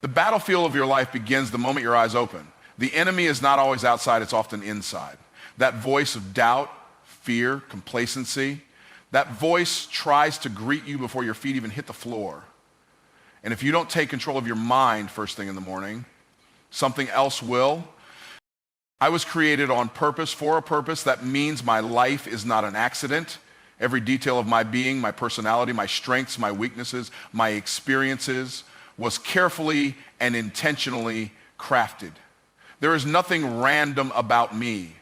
The battlefield of your life begins the moment your eyes open. The enemy is not always outside, it's often inside. That voice of doubt, fear, complacency, that voice tries to greet you before your feet even hit the floor. And if you don't take control of your mind first thing in the morning, something else will. I was created on purpose, for a purpose. That means my life is not an accident. Every detail of my being, my personality, my strengths, my weaknesses, my experiences was carefully and intentionally crafted. There is nothing random about me.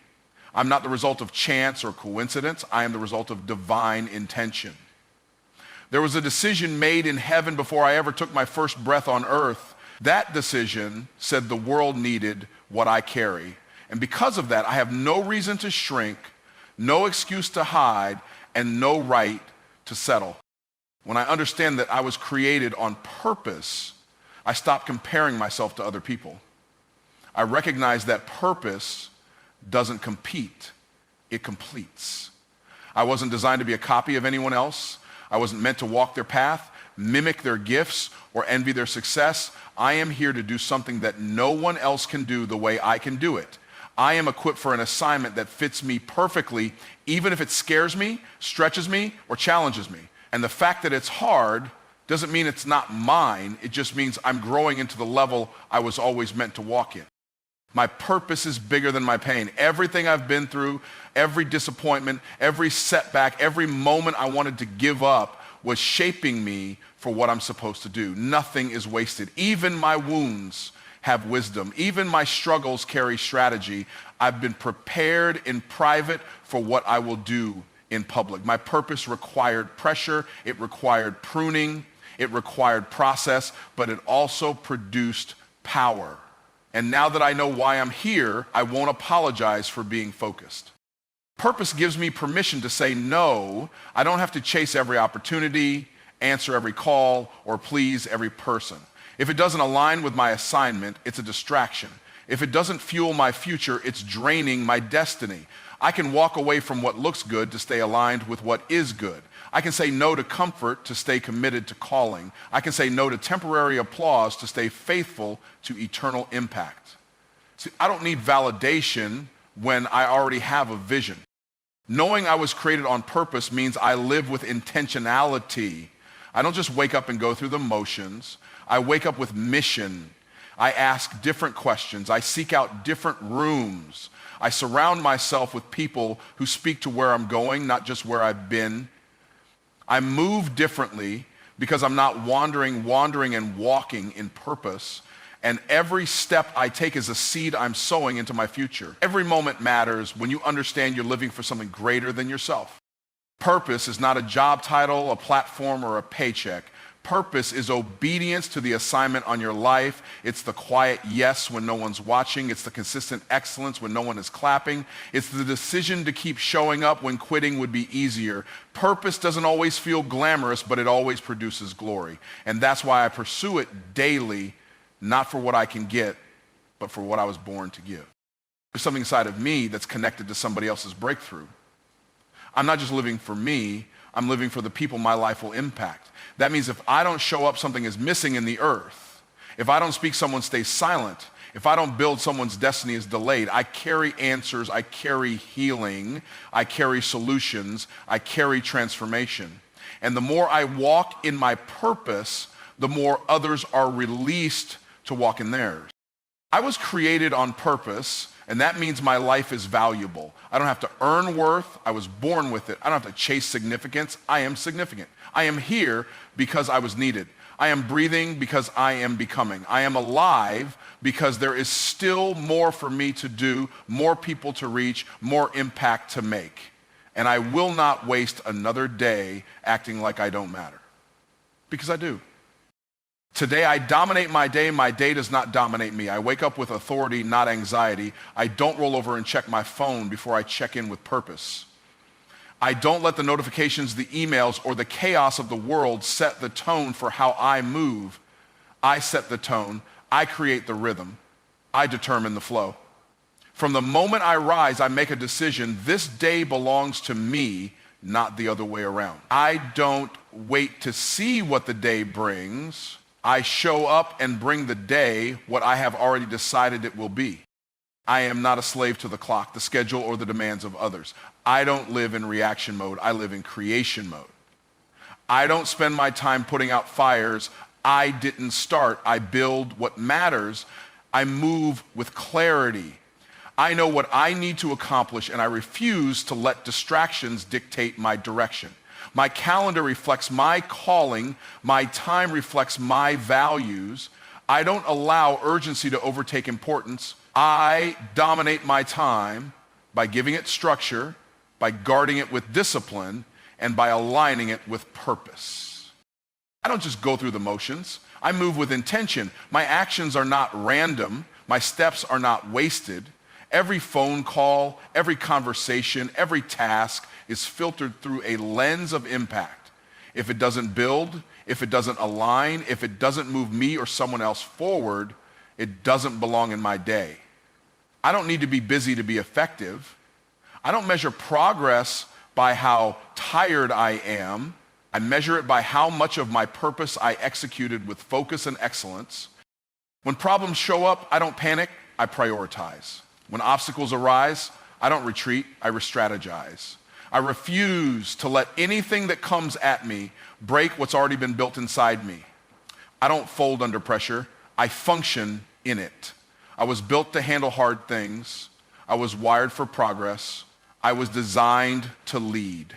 I'm not the result of chance or coincidence. I am the result of divine intention. There was a decision made in heaven before I ever took my first breath on earth. That decision said the world needed what I carry. And because of that, I have no reason to shrink, no excuse to hide, and no right to settle. When I understand that I was created on purpose, I stop comparing myself to other people. I recognize that purpose doesn't compete, it completes. I wasn't designed to be a copy of anyone else. I wasn't meant to walk their path, mimic their gifts, or envy their success. I am here to do something that no one else can do the way I can do it. I am equipped for an assignment that fits me perfectly, even if it scares me, stretches me, or challenges me. And the fact that it's hard doesn't mean it's not mine. It just means I'm growing into the level I was always meant to walk in. My purpose is bigger than my pain. Everything I've been through, every disappointment, every setback, every moment I wanted to give up was shaping me for what I'm supposed to do. Nothing is wasted. Even my wounds have wisdom. Even my struggles carry strategy. I've been prepared in private for what I will do in public. My purpose required pressure, it required pruning, it required process, but it also produced power. And now that I know why I'm here, I won't apologize for being focused. Purpose gives me permission to say no. I don't have to chase every opportunity, answer every call, or please every person. If it doesn't align with my assignment, it's a distraction. If it doesn't fuel my future, it's draining my destiny. I can walk away from what looks good to stay aligned with what is good. I can say no to comfort to stay committed to calling. I can say no to temporary applause to stay faithful to eternal impact. See, I don't need validation when I already have a vision. Knowing I was created on purpose means I live with intentionality. I don't just wake up and go through the motions. I wake up with mission. I ask different questions. I seek out different rooms. I surround myself with people who speak to where I'm going, not just where I've been. I move differently because I'm not wandering and walking in purpose. And every step I take is a seed I'm sowing into my future. Every moment matters when you understand you're living for something greater than yourself. Purpose is not a job title, a platform, or a paycheck. Purpose is obedience to the assignment on your life. It's the quiet yes when no one's watching. It's the consistent excellence when no one is clapping. It's the decision to keep showing up when quitting would be easier. Purpose doesn't always feel glamorous, but it always produces glory. And that's why I pursue it daily, not for what I can get, but for what I was born to give. There's something inside of me that's connected to somebody else's breakthrough. I'm not just living for me, I'm living for the people my life will impact. That means if I don't show up, something is missing in the earth. If I don't speak, someone stays silent. If I don't build, someone's destiny is delayed. I carry answers, I carry healing, I carry solutions, I carry transformation. And the more I walk in my purpose, the more others are released to walk in theirs. I was created on purpose, and that means my life is valuable. I don't have to earn worth. I was born with it. I don't have to chase significance. I am significant. I am here because I was needed. I am breathing because I am becoming. I am alive because there is still more for me to do, more people to reach, more impact to make. And I will not waste another day acting like I don't matter, because I do. Today I dominate my day does not dominate me. I wake up with authority, not anxiety. I don't roll over and check my phone before I check in with purpose. I don't let the notifications, the emails, or the chaos of the world set the tone for how I move. I set the tone, I create the rhythm, I determine the flow. From the moment I rise, I make a decision. This day belongs to me, not the other way around. I don't wait to see what the day brings. I show up and bring the day what I have already decided it will be. I am not a slave to the clock, the schedule, or the demands of others. I don't live in reaction mode. I live in creation mode. I don't spend my time putting out fires I didn't start. I build what matters. I move with clarity. I know what I need to accomplish, and I refuse to let distractions dictate my direction. My calendar reflects my calling. My time reflects my values. I don't allow urgency to overtake importance. I dominate my time by giving it structure, by guarding it with discipline, and by aligning it with purpose. I don't just go through the motions. I move with intention. My actions are not random. My steps are not wasted. Every phone call, every conversation, every task is filtered through a lens of impact. If it doesn't build, if it doesn't align, if it doesn't move me or someone else forward, it doesn't belong in my day. I don't need to be busy to be effective. I don't measure progress by how tired I am. I measure it by how much of my purpose I executed with focus and excellence. When problems show up, I don't panic, I prioritize. When obstacles arise, I don't retreat, I re-strategize. I refuse to let anything that comes at me break what's already been built inside me. I don't fold under pressure, I function in it. I was built to handle hard things. I was wired for progress. I was designed to lead.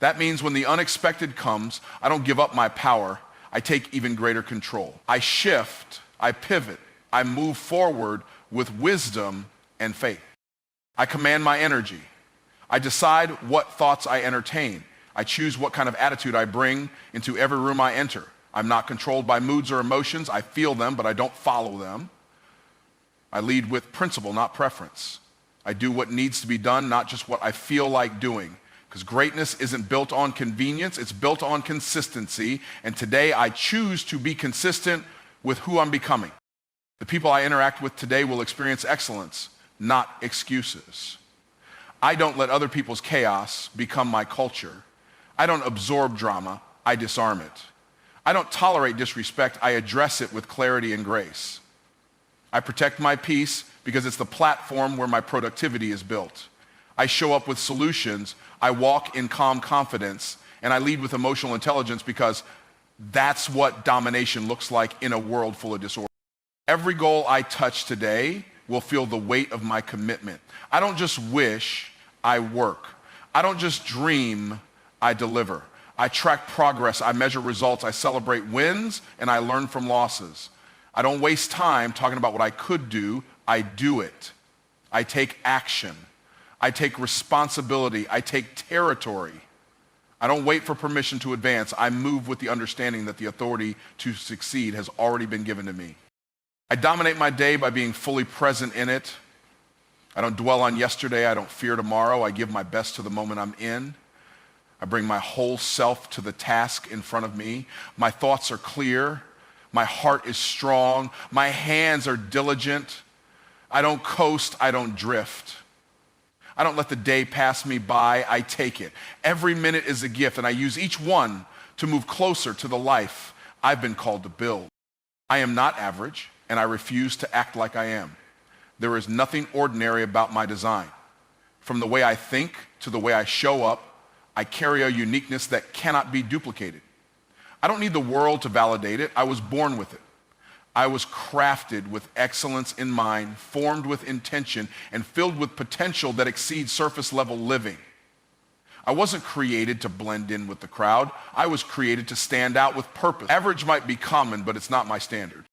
That means when the unexpected comes, I don't give up my power. I take even greater control. I shift, I pivot, I move forward with wisdom and faith. I command my energy. I decide what thoughts I entertain. I choose what kind of attitude I bring into every room I enter. I'm not controlled by moods or emotions. I feel them, but I don't follow them. I lead with principle, not preference. I do what needs to be done, not just what I feel like doing. Because greatness isn't built on convenience, it's built on consistency. And today I choose to be consistent with who I'm becoming. The people I interact with today will experience excellence, not excuses. I don't let other people's chaos become my culture. I don't absorb drama, I disarm it. I don't tolerate disrespect, I address it with clarity and grace. I protect my peace because it's the platform where my productivity is built. I show up with solutions, I walk in calm confidence, and I lead with emotional intelligence because that's what domination looks like in a world full of disorder. Every goal I touch today will feel the weight of my commitment. I don't just wish, I work. I don't just dream, I deliver. I track progress, I measure results, I celebrate wins, and I learn from losses. I don't waste time talking about what I could do, I do it. I take action. I take responsibility. I take territory. I don't wait for permission to advance. I move with the understanding that the authority to succeed has already been given to me. I dominate my day by being fully present in it. I don't dwell on yesterday. I don't fear tomorrow. I give my best to the moment I'm in. I bring my whole self to the task in front of me. My thoughts are clear. My heart is strong. My hands are diligent. I don't coast. I don't drift. I don't let the day pass me by, I take it. Every minute is a gift, and I use each one to move closer to the life I've been called to build. I am not average, and I refuse to act like I am. There is nothing ordinary about my design. From the way I think to the way I show up, I carry a uniqueness that cannot be duplicated. I don't need the world to validate it. I was born with it. I was crafted with excellence in mind, formed with intention, and filled with potential that exceeds surface level living. I wasn't created to blend in with the crowd. I was created to stand out with purpose. Average might be common, but it's not my standard.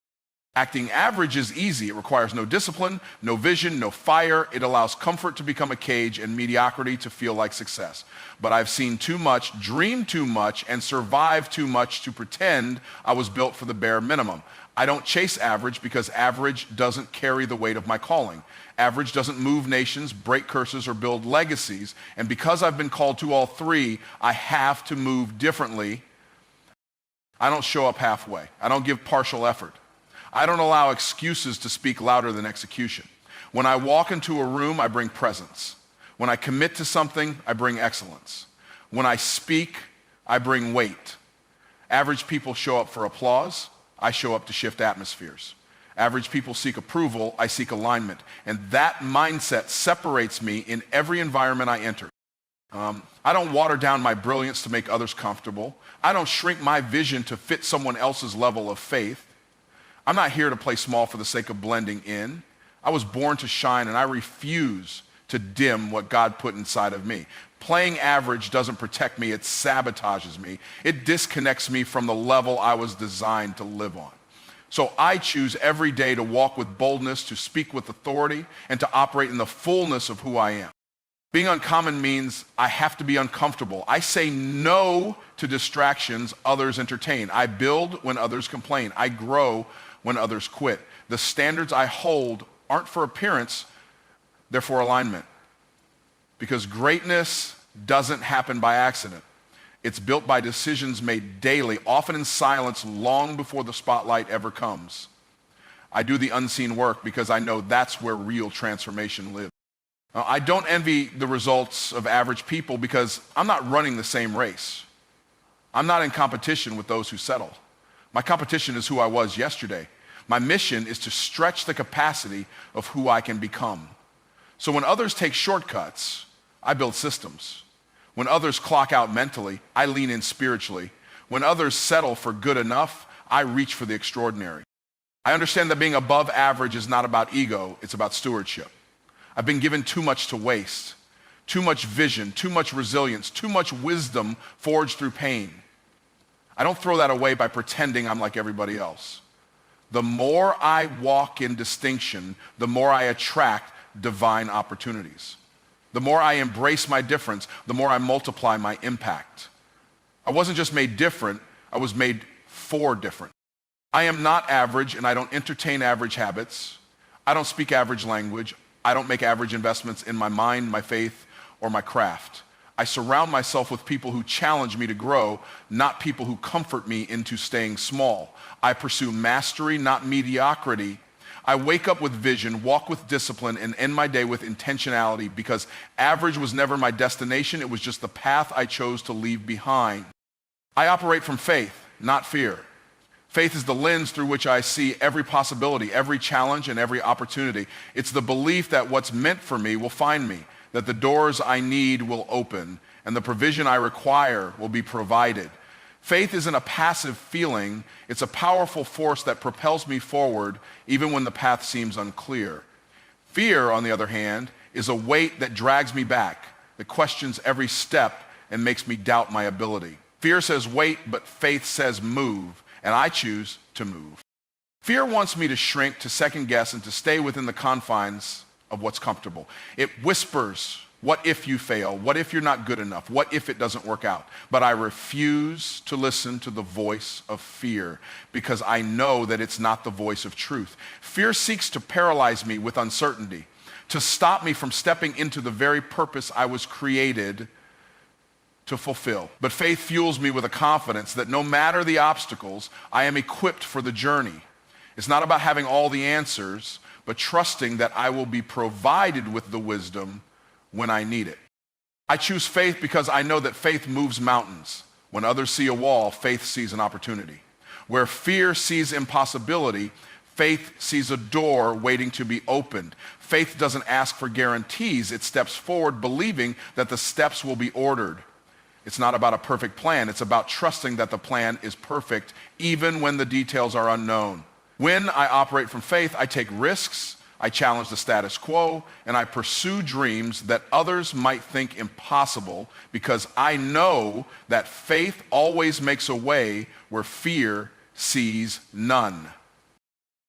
Acting average is easy. It requires no discipline, no vision, no fire. It allows comfort to become a cage and mediocrity to feel like success. But I've seen too much, dreamed too much, and survived too much to pretend I was built for the bare minimum. I don't chase average because average doesn't carry the weight of my calling. Average doesn't move nations, break curses, or build legacies. And because I've been called to all three, I have to move differently. I don't show up halfway. I don't give partial effort. I don't allow excuses to speak louder than execution. When I walk into a room, I bring presence. When I commit to something, I bring excellence. When I speak, I bring weight. Average people show up for applause. I show up to shift atmospheres. Average people seek approval, I seek alignment. And that mindset separates me in every environment I enter. I don't water down my brilliance to make others comfortable. I don't shrink my vision to fit someone else's level of faith. I'm not here to play small for the sake of blending in. I was born to shine, and I refuse to dim what God put inside of me. Playing average doesn't protect me, it sabotages me. It disconnects me from the level I was designed to live on. So I choose every day to walk with boldness, to speak with authority, and to operate in the fullness of who I am. Being uncommon means I have to be uncomfortable. I say no to distractions others entertain. I build when others complain. I grow when others quit. The standards I hold aren't for appearance, they're for alignment. Because greatness doesn't happen by accident. It's built by decisions made daily, often in silence, long before the spotlight ever comes. I do the unseen work because I know that's where real transformation lives. I don't envy the results of average people because I'm not running the same race. I'm not in competition with those who settle. My competition is who I was yesterday. My mission is to stretch the capacity of who I can become. So when others take shortcuts, I build systems. When others clock out mentally, I lean in spiritually. When others settle for good enough, I reach for the extraordinary. I understand that being above average is not about ego, it's about stewardship. I've been given too much to waste, too much vision, too much resilience, too much wisdom forged through pain. I don't throw that away by pretending I'm like everybody else. The more I walk in distinction, the more I attract divine opportunities. The more I embrace my difference, the more I multiply my impact. I wasn't just made different, I was made for different. I am not average, and I don't entertain average habits. I don't speak average language. I don't make average investments in my mind, my faith, or my craft. I surround myself with people who challenge me to grow, not people who comfort me into staying small. I pursue mastery, not mediocrity. I wake up with vision, walk with discipline, and end my day with intentionality because average was never my destination. It was just the path I chose to leave behind. I operate from faith, not fear. Faith is the lens through which I see every possibility, every challenge, and every opportunity. It's the belief that what's meant for me will find me, that the doors I need will open, and the provision I require will be provided. Faith isn't a passive feeling. It's a powerful force that propels me forward even when the path seems unclear. Fear, on the other hand, is a weight that drags me back, that questions every step and makes me doubt my ability. Fear says wait, but faith says move. And I choose to move. Fear wants me to shrink, to second guess, and to stay within the confines of what's comfortable. It whispers, what if you fail? What if you're not good enough? What if it doesn't work out? But I refuse to listen to the voice of fear because I know that it's not the voice of truth. Fear seeks to paralyze me with uncertainty, to stop me from stepping into the very purpose I was created to fulfill. But faith fuels me with a confidence that no matter the obstacles, I am equipped for the journey. It's not about having all the answers, but trusting that I will be provided with the wisdom when I need it. I choose faith because I know that faith moves mountains. When others see a wall, faith sees an opportunity. Where fear sees impossibility, faith sees a door waiting to be opened. Faith doesn't ask for guarantees. It steps forward believing that the steps will be ordered. It's not about a perfect plan. It's about trusting that the plan is perfect, even when the details are unknown. When I operate from faith, I take risks, I challenge the status quo, and I pursue dreams that others might think impossible because I know that faith always makes a way where fear sees none.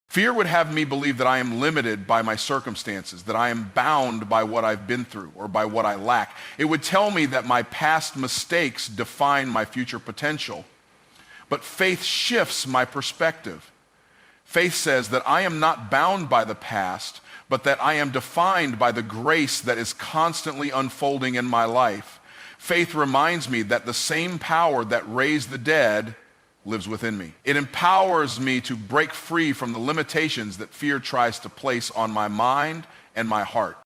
Fear would have me believe that I am limited by my circumstances, that I am bound by what I've been through or by what I lack. It would tell me that my past mistakes define my future potential. But faith shifts my perspective. Faith says that I am not bound by the past, but that I am defined by the grace that is constantly unfolding in my life. Faith reminds me that the same power that raised the dead lives within me. It empowers me to break free from the limitations that fear tries to place on my mind and my heart.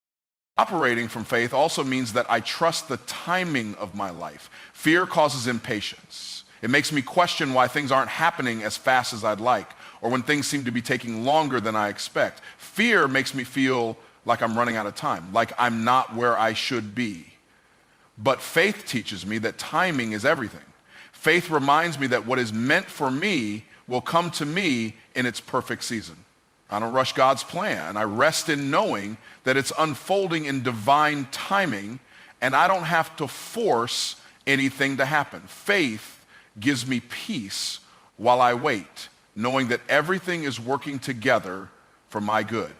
Operating from faith also means that I trust the timing of my life. Fear causes impatience. It makes me question why things aren't happening as fast as I'd like, or when things seem to be taking longer than I expect. Fear makes me feel like I'm running out of time, like I'm not where I should be. But faith teaches me that timing is everything. Faith reminds me that what is meant for me will come to me in its perfect season. I don't rush God's plan. I rest in knowing that it's unfolding in divine timing, and I don't have to force anything to happen. Faith gives me peace while I wait, knowing that everything is working together for my good.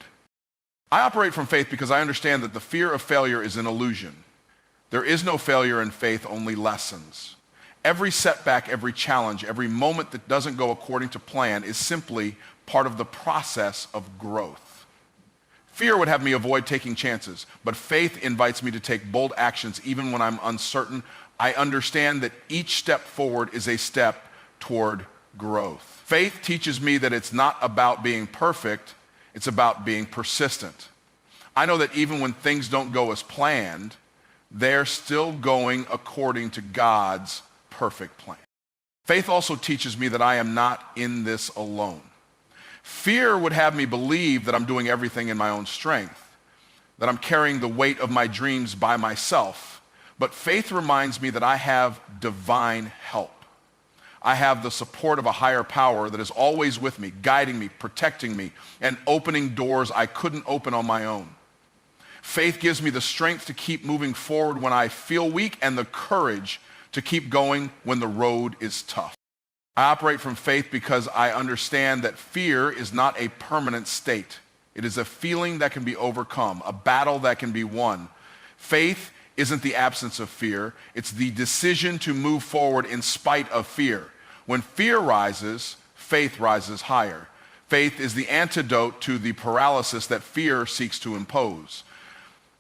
I operate from faith because I understand that the fear of failure is an illusion. There is no failure in faith, only lessons. Every setback, every challenge, every moment that doesn't go according to plan is simply part of the process of growth. Fear would have me avoid taking chances, but faith invites me to take bold actions even when I'm uncertain. I understand that each step forward is a step toward growth. Faith teaches me that it's not about being perfect, it's about being persistent. I know that even when things don't go as planned, they're still going according to God's perfect plan. Faith also teaches me that I am not in this alone. Fear would have me believe that I'm doing everything in my own strength, that I'm carrying the weight of my dreams by myself. But faith reminds me that I have divine help. I have the support of a higher power that is always with me, guiding me, protecting me, and opening doors I couldn't open on my own. Faith gives me the strength to keep moving forward when I feel weak and the courage to keep going when the road is tough. I operate from faith because I understand that fear is not a permanent state. It is a feeling that can be overcome, a battle that can be won. Faith isn't the absence of fear. It's the decision to move forward in spite of fear. When fear rises, faith rises higher. Faith is the antidote to the paralysis that fear seeks to impose.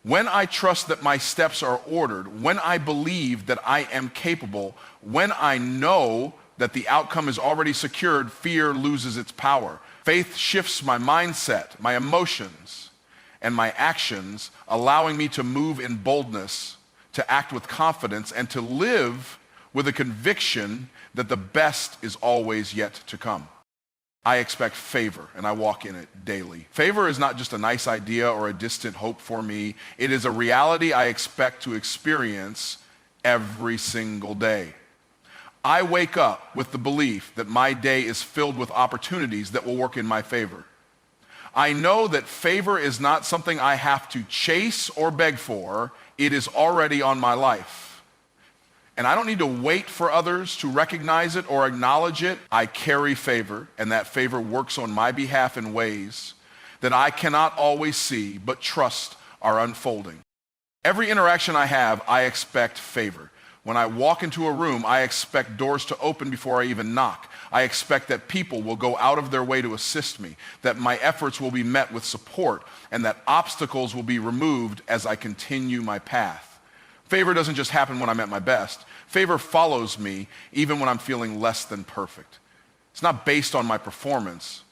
When I trust that my steps are ordered, when I believe that I am capable, when I know that the outcome is already secured, fear loses its power. Faith shifts my mindset, my emotions, and my actions, allowing me to move in boldness, to act with confidence, and to live with a conviction that the best is always yet to come. I expect favor, and I walk in it daily. Favor is not just a nice idea or a distant hope for me. It is a reality I expect to experience every single day. I wake up with the belief that my day is filled with opportunities that will work in my favor. I know that favor is not something I have to chase or beg for. It is already on my life. And I don't need to wait for others to recognize it or acknowledge it. I carry favor, and that favor works on my behalf in ways that I cannot always see, but trust are unfolding. Every interaction I have, I expect favor. When I walk into a room, I expect doors to open before I even knock. I expect that people will go out of their way to assist me, that my efforts will be met with support, and that obstacles will be removed as I continue my path. Favor doesn't just happen when I'm at my best. Favor follows me even when I'm feeling less than perfect. It's not based on my performance,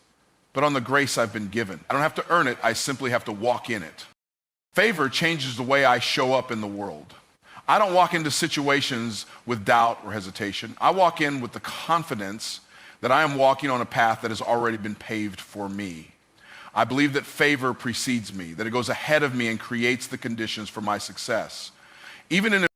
but on the grace I've been given. I don't have to earn it, I simply have to walk in it. Favor changes the way I show up in the world. I don't walk into situations with doubt or hesitation. I walk in with the confidence that I am walking on a path that has already been paved for me. I believe that favor precedes me, that it goes ahead of me and creates the conditions for my success. Even in